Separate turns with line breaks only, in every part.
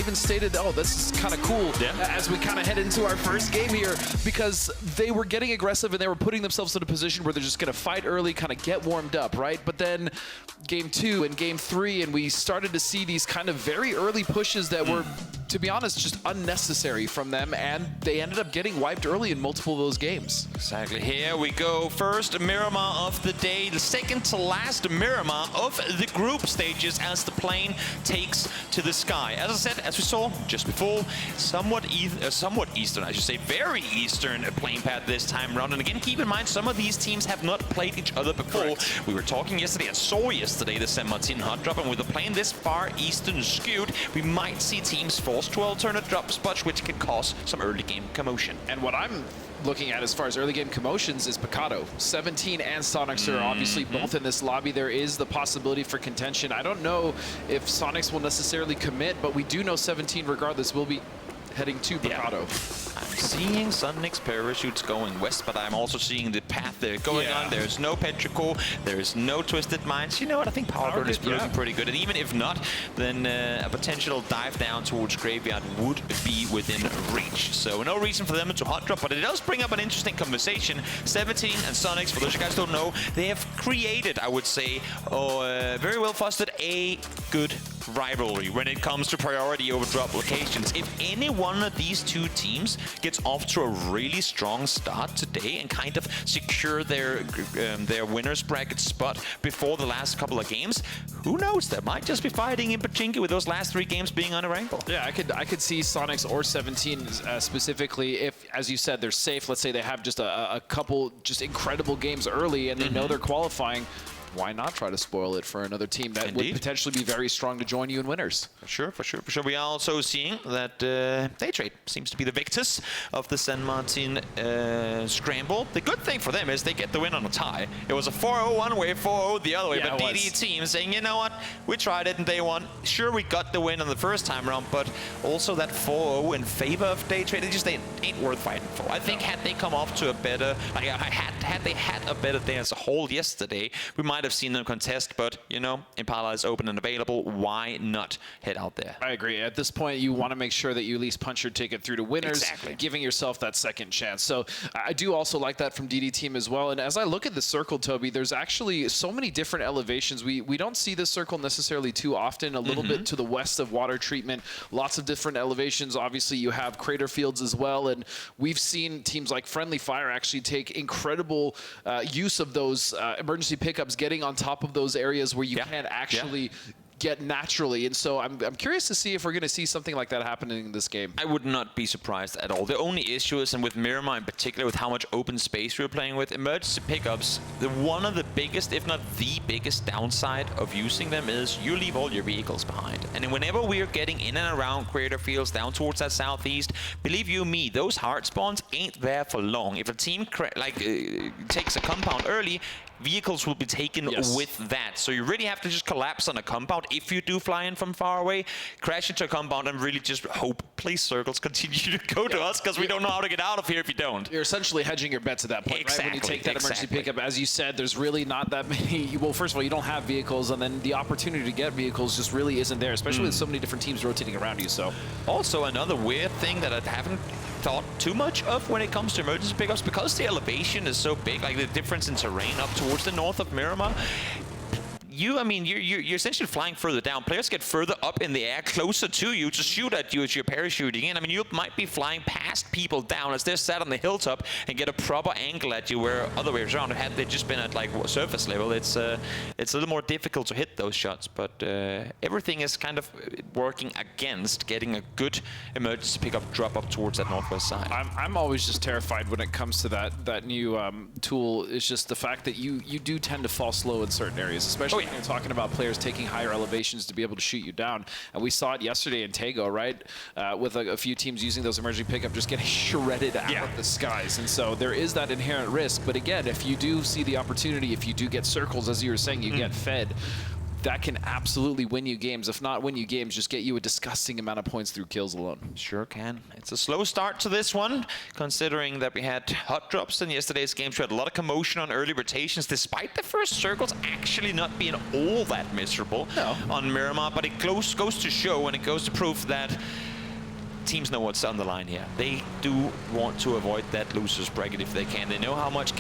even stated, oh, this is kind of cool as we kind of head into our first game here, because they were getting aggressive and they were putting themselves in a position where they're just going to fight early, kind of get warmed up, right? But then game 2 and game 3, and we started to see these kind of very early pushes that were, to be honest, just unnecessary from them, and they ended up getting wiped early in multiple of those games.
Exactly. Here we go. First Miramar of the day, the second to last Miramar of the group stages as the plane takes to the sky. As I said, as we saw just before, somewhat eastern, I should say, very eastern plane path this time around. And again, keep in mind, some of these teams have not played each other before. Correct. We were talking yesterday and saw yesterday the San Martin hot drop, and with the plane this far eastern skewed, we might see teams forced to alternate drop spots, which can cause some early game commotion.
And what I'm looking at as far as early game commotions is Picado. 17 and Sonics are obviously both in this lobby. There is the possibility for contention. I don't know if Sonics will necessarily commit, but we do know 17 regardless will be heading to Picado.
I'm seeing Sonics parachutes going west, but I'm also seeing the path they're going on. There's no Petrichor, there's no Twisted Minds. You know what? I think Power Grid is looking pretty good. And even if not, then a potential dive down towards Graveyard would be within reach. So no reason for them to hot drop, but it does bring up an interesting conversation. 17 and Sonics, for those of you guys who don't know, they have created, I would say, very well fostered a good rivalry when it comes to priority over drop locations. If any one of these two teams gets off to a really strong start today and kind of secure their winners bracket spot before the last couple of games, who knows? They might just be fighting in Pachinko with those last 3 games being on a rainbow.
Yeah, I could see Sonics or 17 specifically if, as you said, they're safe. Let's say they have just a couple just incredible games early and they know they're qualifying. Why not try to spoil it for another team that would potentially be very strong to join you in winners?
For sure. We are also seeing that Daytrade seems to be the victors of the San Martin scramble. The good thing for them is they get the win on a tie. It was a 4-0 one way, 4-0 the other way, but DD team saying, you know what, we tried it in day 1. Sure, we got the win on the first time around, but also that 4-0 in favor of Daytrade, they ain't worth fighting for. I think had they come off to a better, had they had a better day as a whole yesterday, we might have seen them contest, but you know, Impala is open and available. Why not head out there?
I agree. At this point, you want to make sure that you at least punch your ticket through to winners, giving yourself that second chance. So I do also like that from DD team as well. And as I look at the circle, Toby, there's actually so many different elevations. We don't see this circle necessarily too often. A little bit to the west of water treatment, lots of different elevations. Obviously, you have crater fields as well, and we've seen teams like Friendly Fire actually take incredible use of those emergency pickups, getting on top of those areas where you can't actually get naturally. And so I'm curious to see if we're going to see something like that happening in this game.
I would not be surprised at all. The only issue is, and with Miramar in particular, with how much open space we're playing with, emergency pickups, one of the biggest, if not the biggest downside of using them is you leave all your vehicles behind. And whenever we're getting in and around crater fields down towards that southeast, believe you me, those hard spawns ain't there for long. If a team takes a compound early, vehicles will be taken with that. So you really have to just collapse on a compound if you do fly in from far away, crash into a compound and really just hope, please circles, continue to go to us because we don't know how to get out of here if you don't.
You're essentially hedging your bets at that point, right? When you take that emergency pickup, as you said, there's really not that many. Well, first of all, you don't have vehicles, and then the opportunity to get vehicles just really isn't there, especially with so many different teams rotating around you. So
also another weird thing that I haven't thought too much of when it comes to emergency pickups, because the elevation is so big, like the difference in terrain up towards the north of Miramar, you're essentially flying further down. Players get further up in the air, closer to you to shoot at you as you're parachuting in. I mean, you might be flying past people down as they're sat on the hilltop and get a proper angle at you, where other way around, had they just been at like surface level, it's a little more difficult to hit those shots. But everything is kind of working against getting a good emergency pickup drop up towards that northwest side.
I'm always just terrified when it comes to that new tool. Is just the fact that you do tend to fall slow in certain areas, especially when you're talking about players taking higher elevations to be able to shoot you down. And we saw it yesterday in Tego, right? With a few teams using those emergency pickup, just getting shredded out of the skies. And so there is that inherent risk. But again, if you do see the opportunity, if you do get circles, as you were saying, you get fed, that can absolutely win you games. If not win you games, just get you a disgusting amount of points through kills alone.
Sure can. It's a slow start to this one, considering that we had hot drops in yesterday's games. We had a lot of commotion on early rotations, despite the first circles actually not being all that miserable on Miramar. But it goes to show, and it goes to prove that teams know what's on the line here. They do want to avoid that losers bracket if they can. They know how much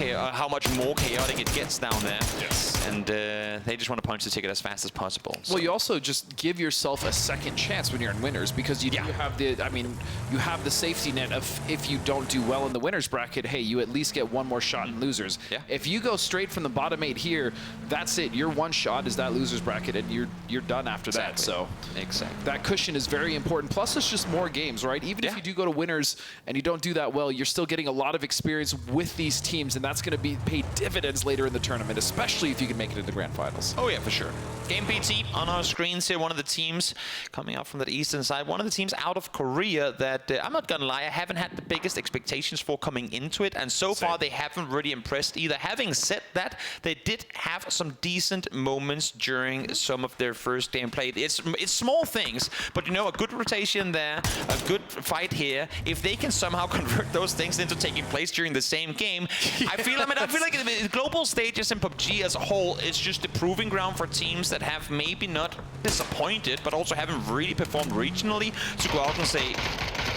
more chaotic it gets down there.
Yes.
And they just want to punch the ticket as fast as possible. So.
Well, you also just give yourself a second chance when you're in winners, because you do have the, I mean, you have the safety net of if you don't do well in the winners bracket, hey, you at least get one more shot in losers.
Yeah.
If you go straight from the bottom 8 here, that's it. Your one shot is that losers bracket, and you're done after that. So that cushion is very important. Plus, it's just more games, right? Even if you do go to winners and you don't do that well, you're still getting a lot of experience with these teams, and that's going to be pay dividends later in the tournament, especially if you can make it to the grand finals.
Oh yeah, for sure. Game PT on our screens here. One of the teams coming out from the eastern side. One of the teams out of Korea that I'm not gonna lie, I haven't had the biggest expectations for coming into it, and so far they haven't really impressed either. Having said that, they did have some decent moments during some of their first gameplay. It's small things, but you know, a good rotation there, a good fight here. If they can somehow convert those things into taking place during the same game, I feel like the global stages in PUBG as a whole is just the proving ground for teams that have maybe not disappointed, but also haven't really performed regionally, to go out and say,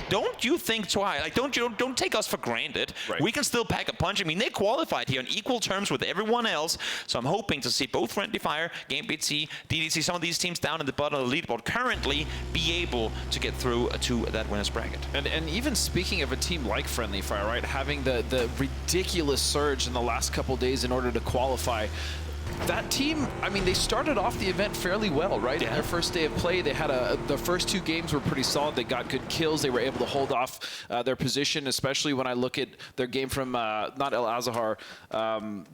don't you think twice. Like, don't take us for granted. Right. We can still pack a punch. I mean, they qualified here on equal terms with everyone else. So I'm hoping to see both Friendly Fire, Game PT, DDT, some of these teams down at the bottom of the leaderboard currently be able to get through to that winners bracket.
And even speaking of a team like Friendly Fire, right, having the ridiculous surge in the last couple days in order to qualify. That team, I mean, they started off the event fairly well, right? Yeah. In their first day of play, they had the first 2 games were pretty solid. They got good kills. They were able to hold off their position, especially when I look at their game from, not El Azahar,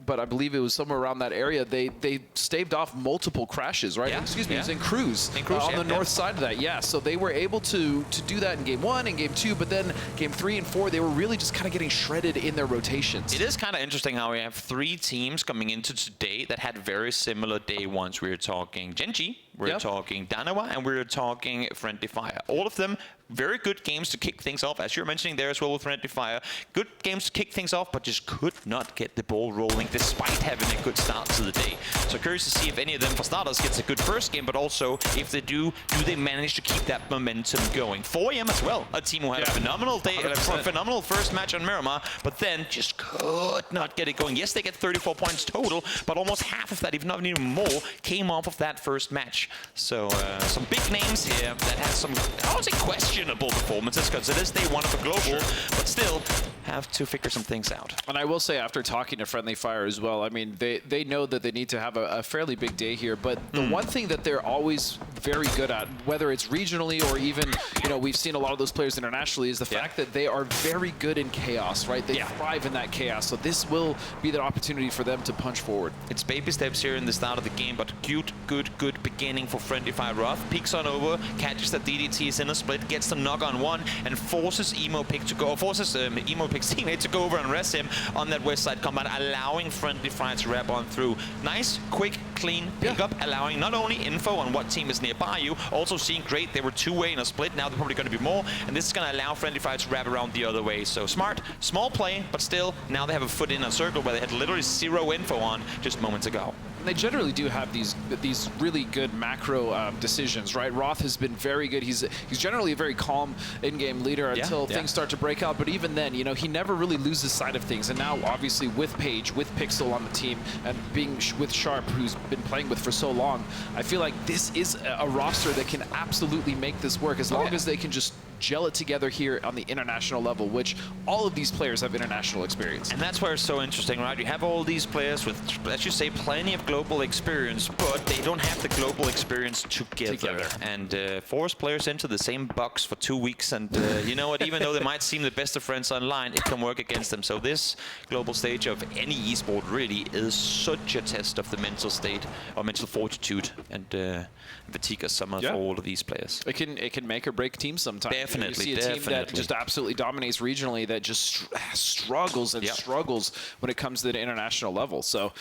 but I believe it was somewhere around that area. They staved off multiple crashes, right? Yeah. Excuse me, it was in Cruz on the north side of that. Yeah, so they were able to do that in game 1 and game 2, but then game 3 and 4, they were really just kind of getting shredded in their rotations.
It is kind of interesting how we have 3 teams coming into today that had very similar day ones. We're talking Genji, we're talking Danawa, and we're talking Friendly Fire. All of them very good games to kick things off, as you're mentioning there as well with Friendly Fire. Good games to kick things off, but just could not get the ball rolling despite having a good start to the day. So curious to see if any of them, for starters, gets a good first game, but also if they do they manage to keep that momentum going? 4AM as well, a team who had a phenomenal day, a phenomenal first match on Miramar, but then just could not get it going. Yes, they get 34 points total, but almost half of that, if not even more, came off of that first match. So some big names here that had some, I would say, questionable performances, because it is day 1 of the global, but still have to figure some things out.
And I will say, after talking to Friendly Fire as well, I mean, they know that they need to have a fairly big day here, but the one thing that they're always very good at, whether it's regionally or even, you know, we've seen a lot of those players internationally, is the fact that they are very good in chaos, right? They thrive in that chaos, so this will be the opportunity for them to punch forward.
It's baby steps here in the start of the game, but good beginning for Friendly Fire. Roth peeks on over, catches that DDT is in a split, gets the knock on 1, and forces Emopic to go, Emopic's teammate to go over and rest him on that west side combat, allowing Friendly Fire to wrap on through. Nice, quick, clean pickup, allowing not only info on what team is nearby you, also seeing great, they were 2-way in a split, now they're probably going to be more, and this is going to allow Friendly Fire to wrap around the other way. So smart, small play, but still, now they have a foot in a circle where they had literally 0 info on just moments ago.
And they generally do have these really good macro decisions, right? Roth has been very good. He's generally a very calm in-game leader until things start to break out. But even then, you know, he never really loses sight of things. And now, obviously, with Paige, with Pixel on the team, and being with Sharp, who's been playing with for so long, I feel like this is a roster that can absolutely make this work as long as they can just gel it together here on the international level, which all of these players have international experience.
And that's where it's so interesting, right? You have all these players with, as you say, plenty of global experience, but they don't have the global experience together. And force players into the same box for 2 weeks, and you know what, even though they might seem the best of friends online, it can work against them. So this global stage of any esport really is such a test of the mental state, or mental fortitude, and fatigue of some of all of these players.
It can make or break teams sometimes.
Definitely,
you see a team that just absolutely dominates regionally that just struggles and struggles when it comes to the international level. So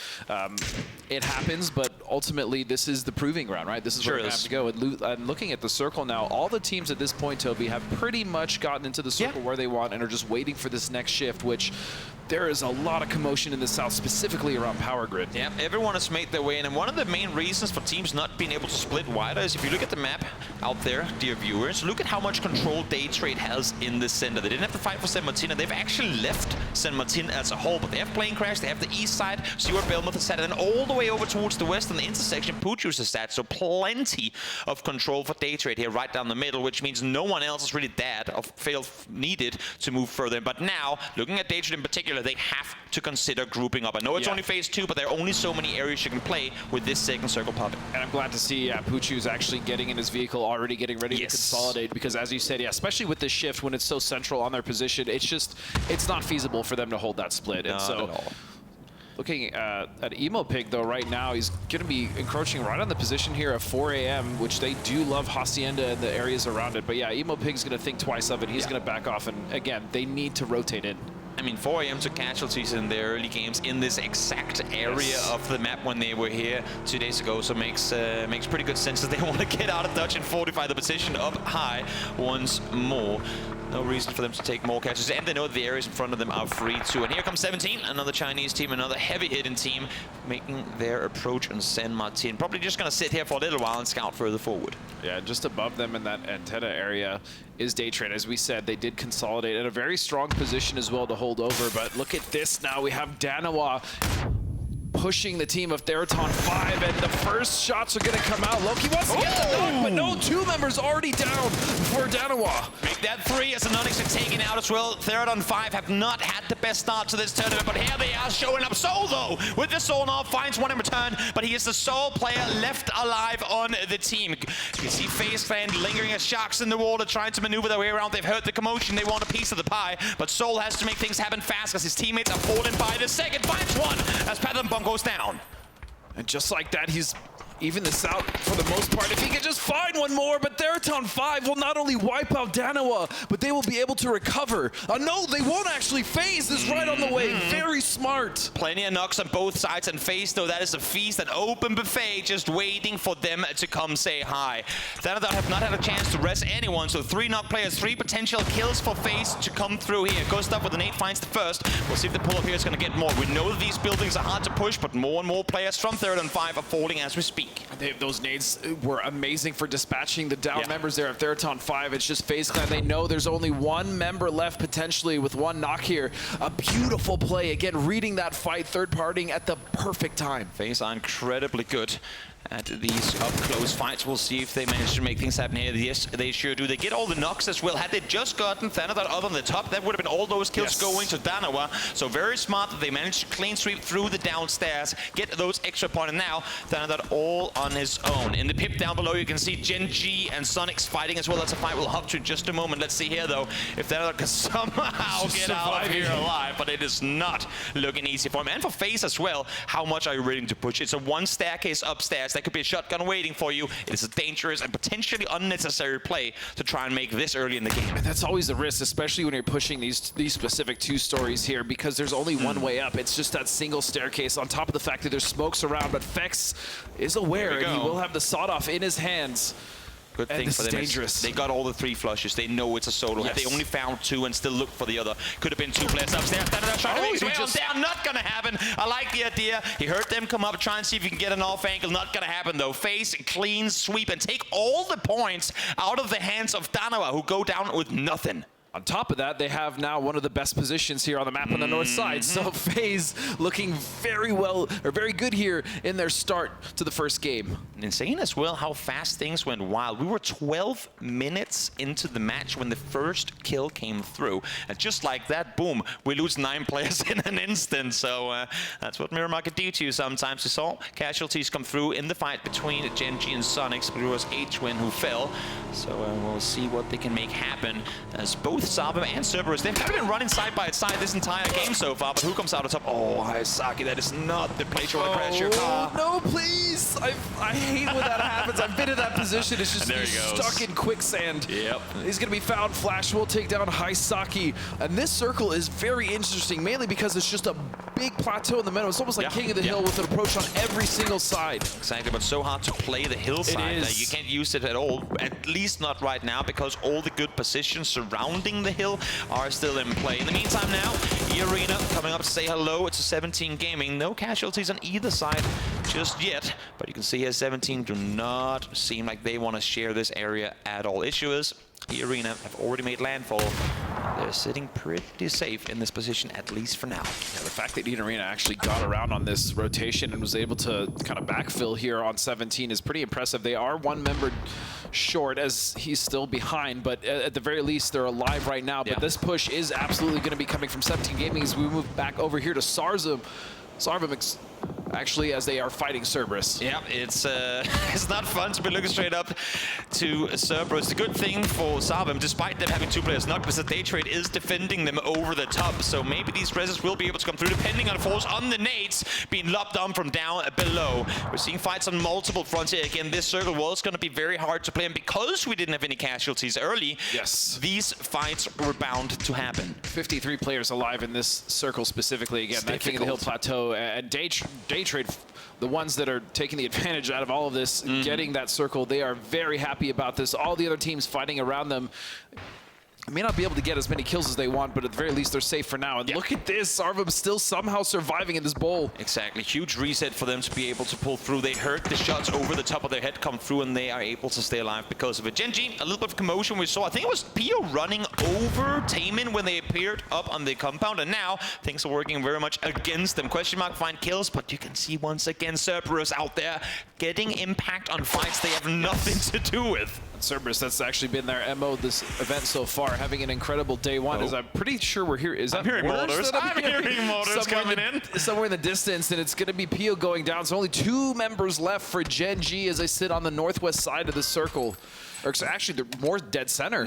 it happens, but ultimately this is the proving ground, right? This is where we're going to have to go. And looking at the circle now, all the teams at this point, Toby, have pretty much gotten into the circle where they want and are just waiting for this next shift, which there is a lot of commotion in the South, specifically around Power Grid.
Yeah, everyone has made their way in, and one of the main reasons for teams not being able to split wider is if you look at the map out there, dear viewers, look at how much control Day Trade has in the center. They didn't have to fight for San Martin, and they've actually left San Martin as a whole, but they have Plane Crash, they have the east side, see where Belmont is at, and then all the way over towards the west on the intersection, Puju's is at, so plenty of control for Day Trade here right down the middle, which means no one else is really that of needed to move further. But now, looking at Day Trade in particular, they have to consider grouping up. I know it's only phase 2, but there are only so many areas you can play with this second circle popping.
And I'm glad to see Puchu's actually getting in his vehicle, already getting ready to consolidate, because as you said, especially with this shift when it's so central on their position, it's not feasible for them to hold that split. And so,
at all.
Looking at Emo Pig, though, right now, he's going to be encroaching right on the position here at 4 a.m., which they do love Hacienda and the areas around it. But yeah, Emo Pig's going to think twice of it. He's going to back off, and again, they need to rotate in.
I mean, 4 a.m. took casualties in their early games in this exact area of the map when they were here 2 days ago, so makes pretty good sense that they want to get out of Dutch and fortify the position up high once more. No reason for them to take more catches, and they know the areas in front of them are free too. And here comes 17, another Chinese team, another heavy-hitting team, making their approach on San Martin. Probably just going to sit here for a little while and scout further forward.
Yeah, just above them in that antenna area is Day Trade. As we said, they did consolidate at a very strong position as well to hold over. But look at this now. We have Danawa pushing the team of Theraton 5, and the first shots are going to come out. Loki wants to get the knock, but no, 2 members already down for Danawa.
Make that 3 as the Nonix are taken out as well. Theraton 5 have not had the best start to this tournament, but here they are showing up. Soul, though, with the Sonar, finds one in return, but he is the sole player left alive on the team. You can see FaZe Clan lingering as sharks in the water, trying to maneuver their way around. They've heard the commotion. They want a piece of the pie, but Soul has to make things happen fast because his teammates are falling by the second. Finds one as Patham Bomb goes down.
And just like that, he's even this out for the most part. If he could just find one more, but Theraton 5 will not only wipe out Danawa, but they will be able to recover. No, they won't actually. FaZe is right on the way. Very smart.
Plenty of knocks on both sides, and FaZe, though, that is a feast, an open buffet, just waiting for them to come say hi. Thanathon have not had a chance to rest anyone, so 3 knock players, 3 potential kills for FaZe to come through here. Ghost up with an 8, finds the first. We'll see if the pull-up here is going to get more. We know that these buildings are hard to push, but more and more players from Theraton 5 are falling as we speak.
Those nades were amazing for dispatching the down members there of Theraton 5. It's just FaZe Clan. They know there's only 1 member left potentially with 1 knock here. A beautiful play. Again, reading that fight, third partying at the perfect time.
FaZe are incredibly good at these up-close fights. We'll see if they manage to make things happen here. Yes, they sure do. They get all the knocks as well. Had they just gotten Thanathon up on the top, that would have been all those kills going to Danawa. So very smart that they managed to clean sweep through the downstairs, get those extra points, and now Thanathon all on his own. In the pip down below, you can see Gen G and Sonic's fighting as well. That's a fight we'll hop to in just a moment. Let's see here, though, if Thanathon can somehow get out of here alive, but it is not looking easy for him. And for FaZe as well, how much are you willing to push? It's a 1 staircase upstairs. That could be a shotgun waiting for you. It is a dangerous and potentially unnecessary play to try and make this early in the game.
And that's always the risk, especially when you're pushing these specific 2 stories here, because there's only 1 way up. It's just that single staircase on top of the fact that there's smokes around, but Fex is aware and he will have the sawed-off in his hands.
Good thing for them. Dangerous. They got all the 3 flushes. They know it's a solo. Had they only found 2 and still looked for the other, could have been 2 players upstairs. Trying to make his way on down. Not gonna happen. I like the idea. He heard them come up, try and see if he can get an off angle. Not gonna happen though. FaZe, clean sweep and take all the points out of the hands of Danawa, who go down with nothing.
On top of that, they have now one of the best positions here on the map on the north side. So FaZe looking very well, or very good here in their start to the first game.
Insane as well how fast things went wild. We were 12 minutes into the match when the first kill came through. And just like that, boom, we lose 9 players in an instant. So that's what Mirror Market do to you sometimes. You saw casualties come through in the fight between Gen G and Sonics, but it was H-Win who fell. So we'll see what they can make happen as both Sabum and Cerberus, they've kind of been running side by side this entire game so far, but who comes out on top? Oh, Hayasaki, that is not the place you want to crash your car.
No, please! I hate when that happens. I've been in that position. It's just stuck in quicksand.
Yep.
He's going to be found. Flash will take down Hayasaki. And this circle is very interesting, mainly because it's just a big plateau in the middle. It's almost like King of the Hill with an approach on every single side.
Exactly, but so hard to play the hillside.
It is.
You can't use it at all, at least not right now, because all the good positions surrounding the hill are still in play. In the meantime now, E-Arena coming up to say hello. It's a 17 gaming. No casualties on either side just yet, but you can see here 17 do not seem like they want to share this area at all. Issue is, E-Arena have already made landfall. They're sitting pretty safe in this position, at least for now.
Yeah, the fact that E-Arena actually got around on this rotation and was able to kind of backfill here on 17 is pretty impressive. They are one member short as he's still behind, but at the very least, they're alive right now. But this push is absolutely going to be coming from 17 Gaming as we move back over here to Sarvum actually, as they are fighting Cerberus.
Yeah, it's not fun to be looking straight up to Cerberus. The good thing for Sarvum, despite them having 2 players knocked, is that Daytrade is defending them over the top. So maybe these reses will be able to come through, depending on the force on the nades being lopped on from down below. We're seeing fights on multiple fronts here. Again, this circle was going to be very hard to play, and because we didn't have any casualties early, these fights were bound to happen.
53 players alive in this circle specifically. Again, that King of the Hill plateau and Daytrade, the ones that are taking the advantage out of all of this, getting that circle, they are very happy about this. All the other teams fighting around them may not be able to get as many kills as they want, but at the very least, they're safe for now. And look at this, Sarvum still somehow surviving in this bowl.
Exactly, huge reset for them to be able to pull through. They heard the shots over the top of their head come through, and they are able to stay alive because of it. Gen.G, a little bit of commotion we saw. I think it was Pio running over Taemin when they appeared up on the compound, and now things are working very much against them. Question mark find kills, but you can see once again Cerberus out there getting impact on fights they have nothing to do with.
Cerberus, that's actually been their MO this event so far, having an incredible day one. As I'm pretty sure we're here. Is that
hearing motors? I'm hearing motors coming in.
Somewhere in the distance, and it's going to be Pio going down. So only 2 members left for Gen.G as they sit on the northwest side of the circle. Or actually, they're more dead center.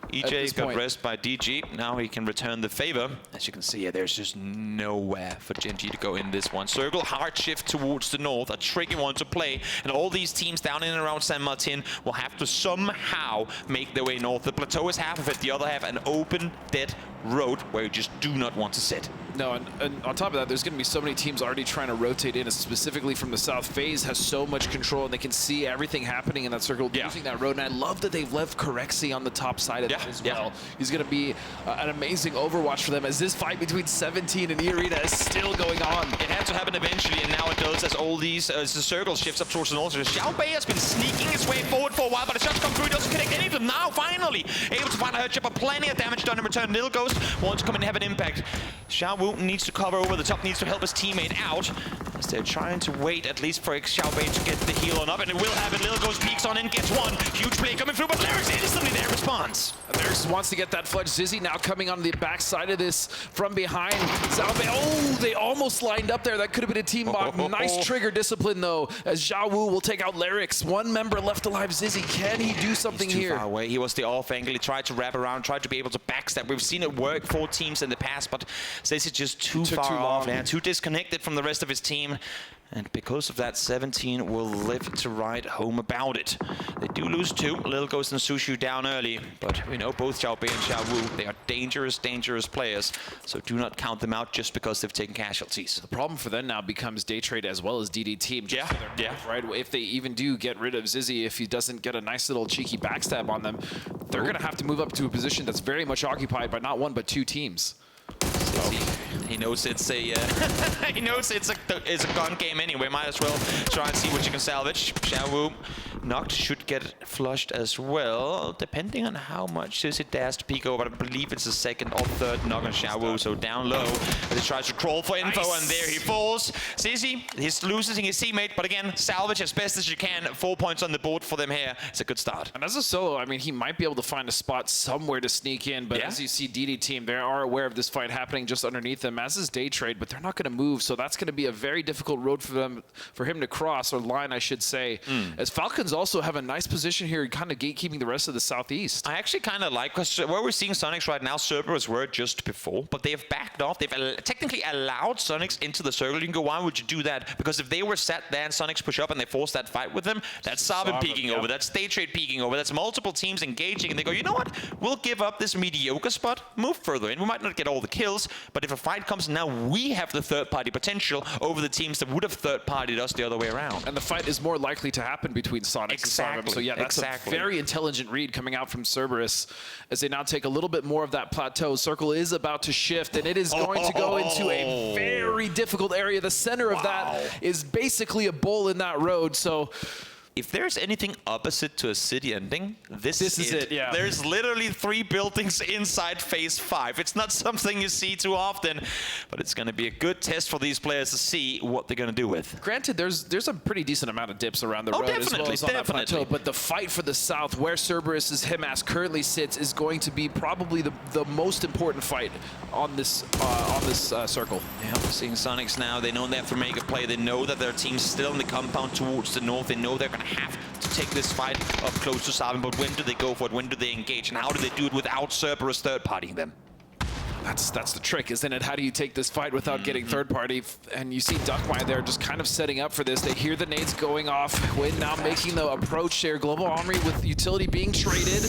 EJ got rest by DG. Now he can return the favor. As you can see here, there's just nowhere for Gen.G to go in this one circle. Hard shift towards the north, a tricky one to play. And all these teams down in and around San Martin will have to somehow make their way north. The plateau is half of it, the other half an open, dead road where you just do not want to sit.
No, and on top of that, there's going to be so many teams already trying to rotate in, specifically from the south. FaZe has so much control, and they can see everything happening in that circle using that road. And I love that they've left Corexi on the top side of that as well. He's going to be an amazing overwatch for them as this fight between 17 and E-Arena is still going on.
It had to happen eventually, and now it does as all these as the circle shifts up towards the north. Xiaobei has been sneaking his way forward for a while, but the shots come through. He doesn't connect any of them. Now, finally, able to find a headshot, but plenty of damage done in return. Lil Ghost wants to come in and have an impact. Xiao Wu needs to cover over the top, needs to help his teammate out. As they're trying to wait at least for Xiaobei to get the heal on up, and it will happen. Lil Ghost peeks on in, gets one. Huge play coming through, but Lyrics instantly there responds.
Lyrics wants to get that fledged. Zizzy now coming on the backside of this from behind. Xiaobei, oh, they almost lined up there. That could have been a team bot. Nice trigger discipline, though, as Xiao Wu will take out Lyrics. One member left alive. Zizzy, can he do something here?
He's too far away. He was the off angle. He tried to wrap around, tried to be able to backstab. We've seen it work for teams in the past, but Zizzy just too far off and too disconnected from the rest of his team. And because of that, 17 will live to write home about it. They do lose 2. Lil Ghost and Sushu down early, but we know both Xiaobei and Xiao Wu, they are dangerous, dangerous players. So do not count them out just because they've taken casualties.
The problem for them now becomes Daytrade as well as DD Team. Right? If they even do get rid of Zizzy, if he doesn't get a nice little cheeky backstab on them, they're going to have to move up to a position that's very much occupied by not 1 but 2 teams.
He knows it's a he knows it's a gun game anyway. Might as well try and see what you can salvage. Xiao Wu knocked, should get flushed as well, depending on how much Zizzy dares to peek over. But I believe it's the 2nd or 3rd knock on Xiao Wu, so down low as he tries to crawl for info, and there he falls. Zizzy, he's losing his teammate, but again, salvage as best as you can. 4 points on the board for them here. It's a good start.
And as a solo, I mean, he might be able to find a spot somewhere to sneak in, but as you see DD Team, they are aware of this fight happening just underneath them, as is Daytrade, but they're not going to move, so that's going to be a very difficult road for him to cross, or line, I should say. As Falcons also have a nice nice position here, kind of gatekeeping the rest of the Southeast.
I actually kind of like, because where we're seeing Sonics right now, Cerberus were just before, but they have backed off. They've technically allowed Sonics into the circle. You can go, why would you do that? Because if they were set there and Sonics push up and they force that fight with them, that's Sabin peeking over, that's Day Trade peeking over, that's multiple teams engaging, and they go, you know what? We'll give up this mediocre spot, move further in. We might not get all the kills, but if a fight comes, now we have the third-party potential over the teams that would have third-partied us the other way around.
And the fight is more likely to happen between Sonics and Sabin. So yeah, that's a very intelligent read coming out from Cerberus as they now take a little bit more of that plateau. Circle is about to shift, and it is going to go into a very difficult area. The center of that is basically a bowl in that road. So
if there's anything opposite to a city ending, this is it.
Yeah.
There's literally 3 buildings inside phase 5. It's not something you see too often, but it's going to be a good test for these players to see what they're going to do with.
Granted, there's a pretty decent amount of dips around the road as well as on that plateau, but the fight for the south, where Cerberus's Himas currently sits, is going to be probably the most important fight on this circle.
Yeah, we're seeing Sonics now. They know they have to make a play. They know that their team's still in the compound towards the north. They know they're going to have to take this fight up close to Sabin, but when do they go for it? When do they engage? And how do they do it without Cerberus third-partying them?
That's the trick, isn't it? How do you take this fight without getting third party? And you see Duckmire there just kind of setting up for this. They hear the nades going off. Win now making the approach there. Global Armory with utility being traded.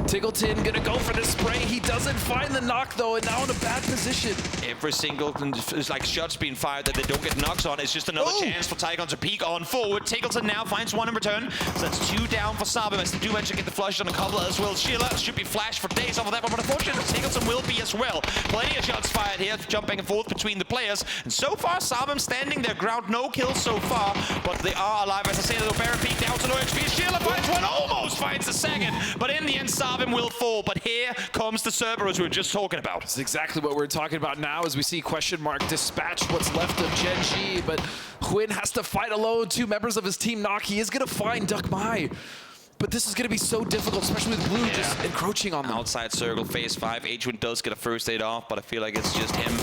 Tiggleton gonna go for the spray. He doesn't find the knock though, and now in a bad position.
Every single shots being fired that they don't get knocks on. It's just another chance for Tygon to peek on forward. Tiggleton now finds 1 in return. So that's 2 down for Sabin as they do manage to get the flush on a couple as well. Sheila should be flashed for days off of that, but unfortunately Tiggleton will be as well. Plenty of shots fired here, jumping and forth between the players. And so far, Sabin standing their ground. No kills so far, but they are alive. As I say, the Baron peek down to low HP. Sheila finds 1, almost finds the second. But in the end, Sabin will fall. But here comes the Cerberus we were just talking about.
That's exactly what we're talking about now as we see question mark dispatch what's left of Gen G. But Quinn has to fight alone. 2 members of his team knock. He is going to find Duck Mai. But this is going to be so difficult, especially with Blue just encroaching on them.
Outside circle, phase 5. H1 does get a first aid off, but I feel like it's just him.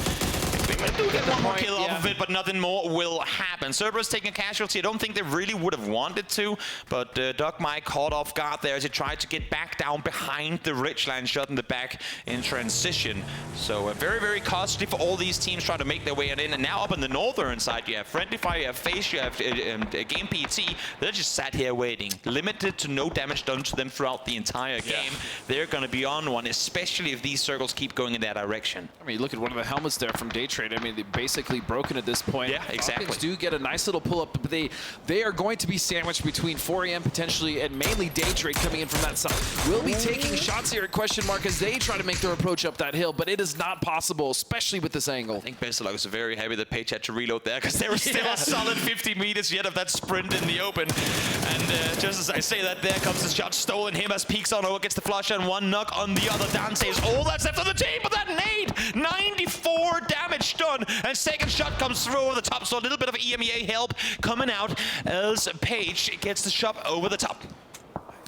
Do get 1 more kill off of it, but nothing more will happen. Cerberus taking a casualty. I don't think they really would have wanted to, but Duck Mike caught off guard there as he tried to get back down behind the Ridgeline shot in the back in transition. So very, very costly for all these teams trying to make their way in. And now up on the northern side, you have Friendly Fire, you have Face, you have Game PT. They're just sat here waiting. Limited to no damage done to them throughout the entire game. They're going to be on one, especially if these circles keep going in that direction.
I mean, look at one of the helmets there from Day Trade. I mean, they're basically broken at this point.
Yeah, exactly.
Falcons do get a nice little pull-up, but they are going to be sandwiched between 4 AM potentially and mainly Day Trade coming in from that side. Will be taking shots here at question mark as they try to make their approach up that hill, but it is not possible, especially with this angle.
I think Besselog was very happy that Page had to reload there because there was still a solid 50 meters yet of that sprint in the open. And just as I say that, there comes the shot stolen. Himas peeks on over, gets the flush and 1 knock on the other. Dante is all that's left on the team, but that nade, 94 damage done. And second shot comes through over the top, so a little bit of EMEA help coming out as Page gets the shot over the top.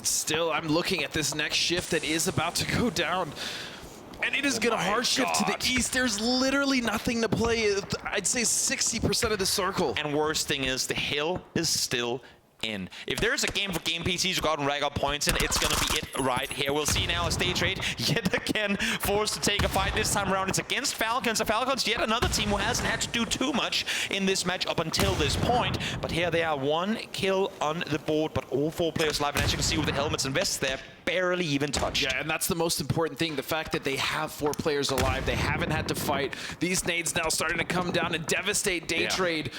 Still, I'm looking at this next shift that is about to go down. And it is going to hard shift to the east. There's literally nothing to play. I'd say 60% of the circle.
And worst thing is the hill is still in. If there's a game for Game PTs to go out and rag up points in, it's going to be it right here. We'll see now a Day Trade yet again forced to take a fight. This time around it's against Falcons. The Falcons, yet another team who hasn't had to do too much in this match up until this point. But here they are, 1 kill on the board, but all 4 players live. And as you can see with the helmets and vests, they're barely even touched.
Yeah, and that's the most important thing. The fact that they have 4 players alive. They haven't had to fight. These nades now starting to come down and devastate Day Trade.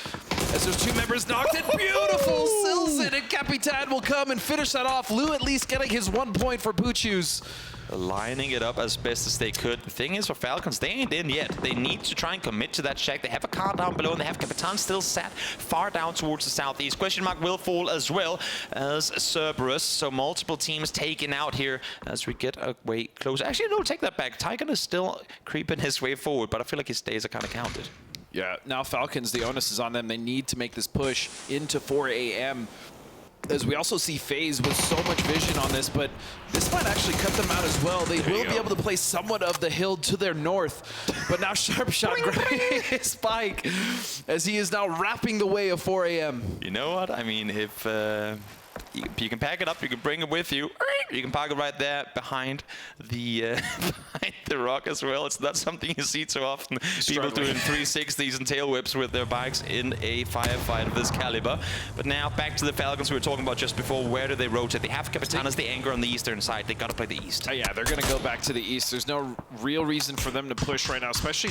As there's 2 members knocked in. Beautiful! Silson and Capitan will come and finish that off. Lou at least getting his 1 point for Poochus.
Lining it up as best as they could. The thing is, for Falcons, they ain't in yet. They need to try and commit to that check. They have a car down below, and they have Capitan still sat far down towards the southeast. Question mark will fall as well as Cerberus. So multiple teams taken out here as we get way closer. Actually, no, take that back. Tygon is still creeping his way forward, but I feel like his days are kind of counted.
Yeah, now Falcons, the onus is on them. They need to make this push into 4 AM. As we also see FaZe with so much vision on this, but this might actually cut them out as well. They will be able to play somewhat of the hill to their north, but now Sharp Shot grabbing his spike as he is now wrapping the way of 4 AM.
You know what? I mean, if You can pack it up, you can bring it with you. You can park it right there behind the rock as well. It's not something you see too often. People doing 360s and tail whips with their bikes in a firefight of this caliber. But now back to the Falcons we were talking about just before. Where do they rotate? They have Capitan as the anchor on the eastern side. They got to play the east.
Yeah, they're going to go back to the east. There's no real reason for them to push right now, especially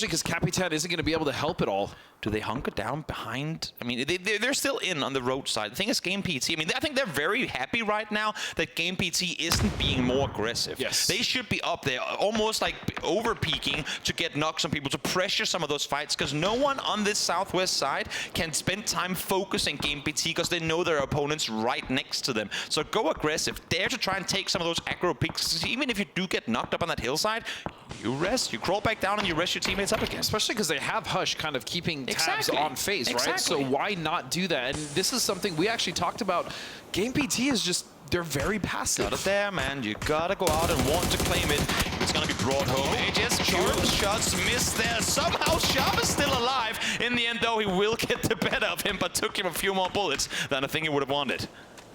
because Capitan isn't going to be able to help at all.
Do they hunker down behind? I mean, they're still in on the road side. The thing is, Game PT, I mean, I think they're very happy right now that Game PT isn't being more aggressive.
Yes.
They should be up there, almost like over-peaking to get knocks on people, to pressure some of those fights, because no one on this southwest side can spend time focusing Game PT because they know their opponent's right next to them. So go aggressive. Dare to try and take some of those aggro peaks. Even if you do get knocked up on that hillside, you rest, you crawl back down, and you rest your teammates up again.
Especially because they have Hush kind of keeping tabs on FaZe, right? So why not do that? And this is something we actually talked about. Game PT is just, they're very passive.
Got it there, man. You gotta go out and want to claim it. It's gonna be brought home. Aegis, shots missed there. Somehow Sharp is still alive. In the end, though, he will get the better of him, but took him a few more bullets than I think he would have wanted.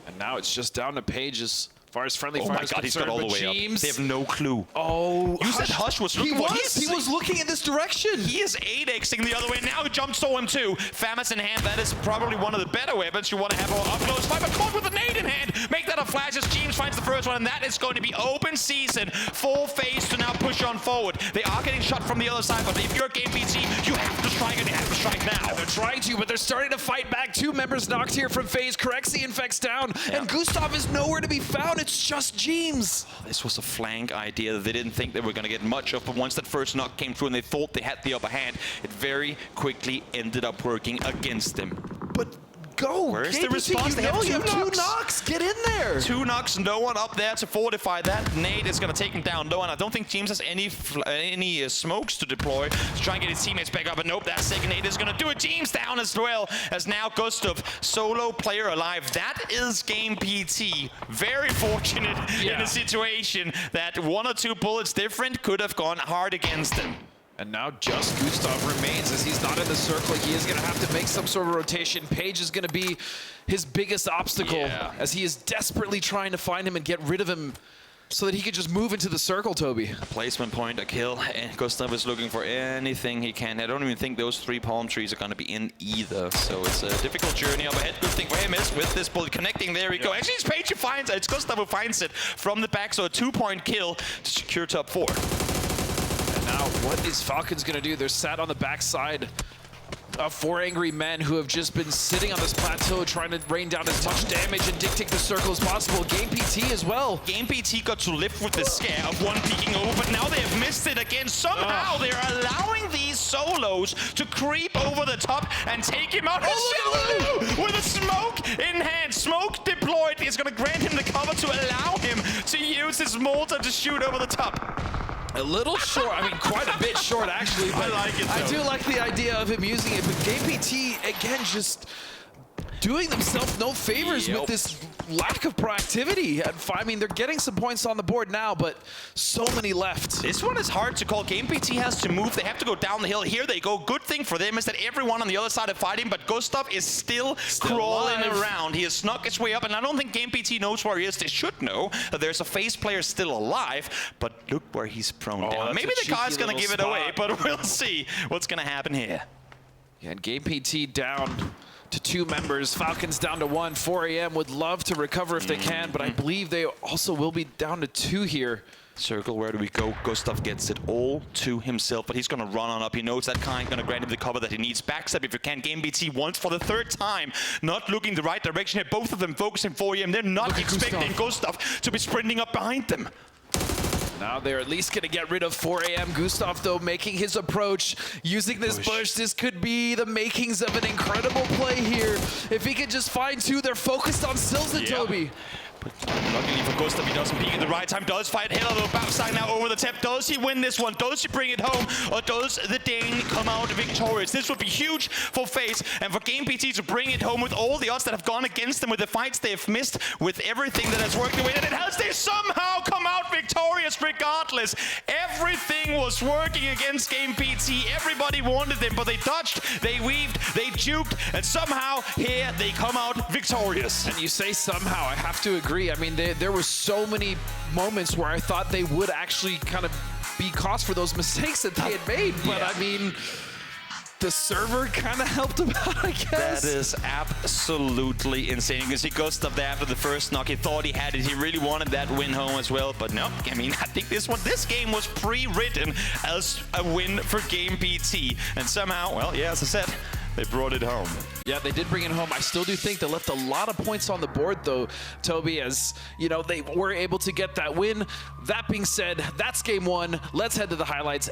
And now it's just down to Pages. As far as friendly fire
my God, he's got all the way up. They have no clue.
Oh,
you said Hush was looking for
He was looking in this direction.
He is 8xing the other way. Now he jumps to him too. Famas in hand. That is probably one of the better weapons you want to have on up close fight. But caught with a nade in hand. Make that a flash as James finds the first one. And that is going to be open season for FaZe to now push on forward. They are getting shot from the other side. But if you're Game PT, you have to strike and you have to strike now.
And they're trying to, but they're starting to fight back. 2 members knocked here from FaZe. Corrects the infects down. Yeah. And Gustav is nowhere to be found. It's just James.
This was a flank idea that they didn't think they were going to get much of, but once that first knock came through and they thought they had the upper hand, it very quickly ended up working against them.
But go!
Where's the response? They have
2 knocks! Get in there!
2 knocks, no one up there to fortify that. Nade is going to take him down low, and I don't think James has any smokes to deploy to try and get his teammates back up. But nope, that second nade is going to do it. James down as well, as now Gustav, solo player alive. That is Game PT. Very fortunate in a situation that 1 or 2 bullets different could have gone hard against him.
And now just Gustav remains, as he's not in the circle. He is going to have to make some sort of rotation. Page is going to be his biggest obstacle, as he is desperately trying to find him and get rid of him so that he could just move into the circle, Toby.
Placement point, a kill, and Gustav is looking for anything he can. I don't even think those 3 palm trees are going to be in either, so it's a difficult journey up ahead. Good thing for him is with this bullet connecting, there we go. Actually, it's Page who finds it. It's Gustav who finds it from the back, so a 2-point kill to secure top 4.
Now, what is Falcons going to do? They're sat on the backside of 4 angry men who have just been sitting on this plateau trying to rain down as much damage and dictate the circle as possible. Game PT as well.
Game PT got to live with the scare of 1 peeking over, but now they have missed it again. Somehow they're allowing these solos to creep over the top and take him out. With a smoke in hand. Smoke deployed is going to grant him the cover to allow him to use his mortar to shoot over the top.
A little short, I mean quite a bit short actually, but
I like it though.
I do like the idea of him using it, but Game PT, again, just doing themselves no favors with this lack of proactivity. I mean, they're getting some points on the board now, but so many left.
This one is hard to call. Game PT has to move. They have to go down the hill. Here they go. Good thing for them is that everyone on the other side is fighting, but Gustav is still crawling around. He has snuck his way up, and I don't think Game PT knows where he is. They should know that there's a FaZe player still alive, but look where he's prone down. Maybe the guy's going to give it away, but we'll see what's going to happen here.
Yeah, and Game PT down to 2 members. Falcons down to 1. 4 AM would love to recover if they can, but I believe they also will be down to 2 here.
Circle, where do we go? Gustav gets it all to himself, but he's going to run on up. He knows that kind going to grant him the cover that he needs. Backstep if you can. Game BT once for the 3rd time. Not looking the right direction here. Both of them focusing 4 AM. They're not expecting Gustav to be sprinting up behind them.
Now they're at least going to get rid of 4 AM. Gustav, though, making his approach, using this push. This could be the makings of an incredible play here. If he could just find 2, they're focused on Sills and Toby.
But luckily for Gustav, he doesn't peek at the right time. Does fight hit on the backside now over the tip. Does he win this one? Does he bring it home? Or does the Dane come out victorious? This would be huge for FaZe and for Game PT to bring it home with all the odds that have gone against them, with the fights they have missed, with everything that has worked the way that it has. They somehow come out victorious regardless. Everything was working against Game PT. Everybody wanted them, but they dodged, they weaved, they juked, and somehow here they come out victorious.
And you say somehow, I have to agree. I mean, there were so many moments where I thought they would actually kind of be cause for those mistakes that they had made. But I mean, the server kind of helped him out, I guess.
That is absolutely insane. You can see Gustav there after the first knock. He thought he had it. He really wanted that win home as well. But no, I mean, I think this game was pre-written as a win for Game PT. And somehow, well, yeah, as I said, they brought it home.
Yeah, they did bring it home. I still do think they left a lot of points on the board, though, Toby, as, you know, they were able to get that win. That being said, that's game one. Let's head to the highlights.